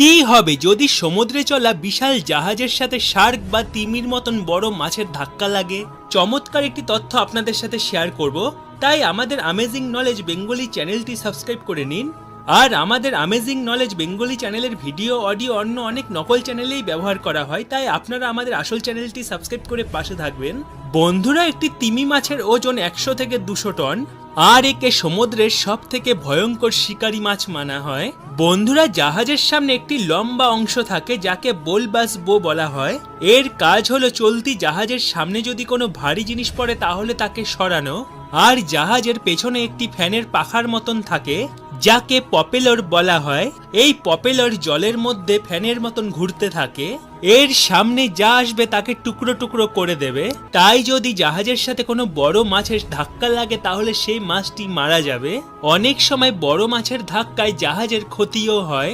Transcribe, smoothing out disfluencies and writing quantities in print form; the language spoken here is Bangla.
কি হবে যদি সমুদ্রে চলা বিশাল জাহাজের সাথে শার্ক বা তিমির মতন বড় মাছের ধাক্কা লাগে? চমৎকার একটি তথ্য আপনাদের সাথে শেয়ার করব, তাই আমাদের অ্যামেজিং নলেজ বেঙ্গলি চ্যানেলটি সাবস্ক্রাইব করে নিন। আর আমাদের অ্যামেজিং নলেজ বেঙ্গলি চ্যানেলের ভিডিও অডিও অন্য অনেক নকল চ্যানেলেই ব্যবহার করা হয়, তাই আপনারা আমাদের আসল চ্যানেলটি সাবস্ক্রাইব করে পাশে থাকবেন। বন্ধুরা, একটি তিমি মাছের ওজন 100 থেকে 200 টন, আর একে সমুদ্রের সব থেকে ভয়ঙ্কর শিকারী মাছ মানা হয়। বন্ধুরা, জাহাজের সামনে একটি লম্বা অংশ থাকে যাকে বোলবাস বো বলা হয়। এর কাজ হলো চলতি জাহাজের সামনে যদি কোনো ভারী জিনিস পড়ে তাহলে তাকে সরানো। আর জাহাজের পেছনে একটি ফ্যানের পাখার মতন থাকে যাকে প্রপেলর বলা হয়। এই প্রপেলর জলের মধ্যে ফ্যানের মতন ঘুরতে থাকে। এর সামনে যা আসবে তাকে টুকরো টুকরো করে দেবে। তাই যদি জাহাজের সাথে কোনো বড় মাছের ধাক্কা লাগে তাহলে সেই মাছটি মারা যাবে। অনেক সময় বড় মাছের ধাক্কায় জাহাজের ক্ষতিও হয়।